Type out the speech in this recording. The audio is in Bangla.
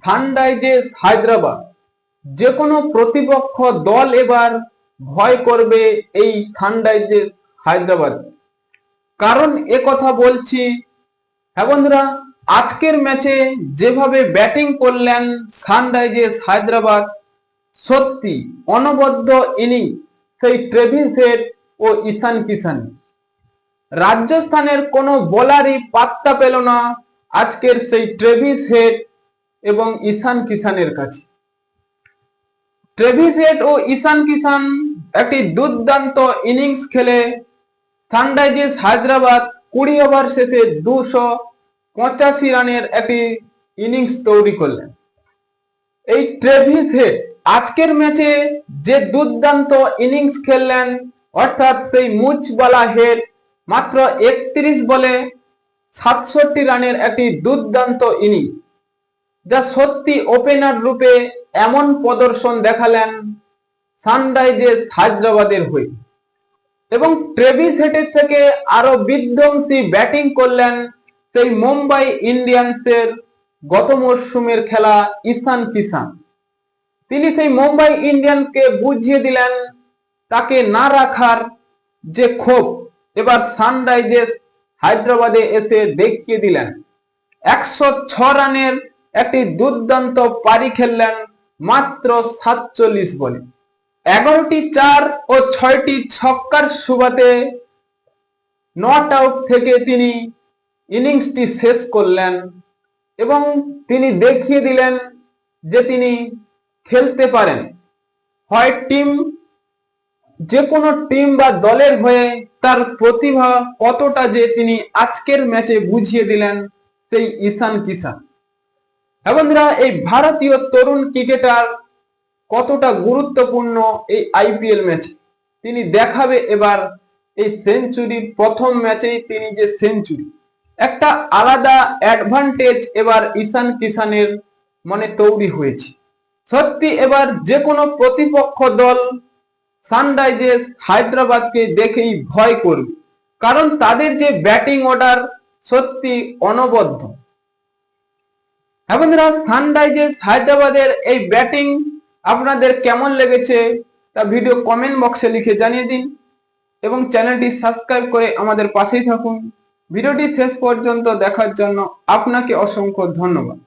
সানরাইজার্স হায়দ্রাবাদ যে কোনো প্রতিপক্ষ দল এবার ভয় করবে এই সানরাইজার্স হায়দ্রাবাদ। কারণ কথা বলছি, হ্যাঁ বন্ধুরা, আজকের ম্যাচে যেভাবে ব্যাটিং করলেন সানরাইজার্স হায়দ্রাবাদ, সত্যি অনবদ্য ইনিংস সেই ট্রেভিস হেড ও ঈশান কিষান। রাজস্থানের কোনো বোলারই পাত্তা পেল না আজকের সেই ট্রেভিস হেড এবং ঈশান কিষানের কাছে। ট্রেভিস হেড ও ঈশান কিষান একটি দুর্দান্ত ইনিংস খেলে সানরাইজার্স হায়দ্রাবাদ 20 ওভার শেষে 285 রানের একটি ইনিংস তৈরি করলেন। এই ট্রেভিস হেড আজকের ম্যাচে যে দুর্দান্ত ইনিংস খেললেন, অর্থাৎ সেই মুচবালা হেড মাত্র 31 বলে 67 রানের একটি দুর্দান্ত ইনিংস, যা সত্যি ওপেনার রূপে এমন প্রদর্শন দেখালেন সানরাইজার্স হায়দ্রাবাদের হয়ে। এবং ট্রেভিস হেডের থেকে আরো বিধ্বংসী ব্যাটিং করলেন সেই মুম্বাই ইন্ডিয়ান্সের গত মরশুমের খেলা ঈশান কিষান। তিনি সেই মুম্বাই ইন্ডিয়ান্সকে বুঝিয়ে দিলেন তাকে না রাখার যে ক্ষোভ এবার সানরাইজার্স হায়দ্রাবাদে এসে দেখিয়ে দিলেন। 106 রানের একটি দুর্দান্ত পারি খেললেন মাত্র 47 বলে। 11টি 4 ও 6টি ছক্কার সুবাদে নট আউট থেকে তিনি ইনিংসটি শেষ করলেন এবং তিনি দেখিয়ে দিলেন যে তিনি খেলতে পারেন। হয় টিম, যে কোনো টিম বা দলের হয়ে তার প্রতিভা কতটা যে তিনি আজকের ম্যাচে বুঝিয়ে দিলেন সেই ঈশান কিষান। বন্ধুরা, এই ভারতীয় তরুণ ক্রিকেটার কতটা গুরুত্বপূর্ণ এই আইপিএল ম্যাচে। তিনি দেখাবে এবার এই সেঞ্চুরির প্রথম ম্যাচেই তিনি যে সেঞ্চুরি, একটা আলাদা অ্যাডভান্টেজ এবার ঈশান কিষানের মনে তৈরি হয়েছে। সত্যি এবার যে কোনো প্রতিপক্ষ দল সানরাইজার্স হায়দ্রাবাদকে দেখেই ভয় করবে, কারণ তাদের যে ব্যাটিং অর্ডার সত্যি অনবদ্য। হ্যাঁ বন্ধুরা, সানরাইজার্স হায়দ্রাবাদের এই ব্যাটিং আপনাদের কেমন লেগেছে তা ভিডিও কমেন্ট বক্সে লিখে জানিয়ে দিন এবং চ্যানেলটি সাবস্ক্রাইব করে আমাদের পাশেই থাকুন। ভিডিওটি শেষ পর্যন্ত দেখার জন্য আপনাকে অসংখ্য ধন্যবাদ।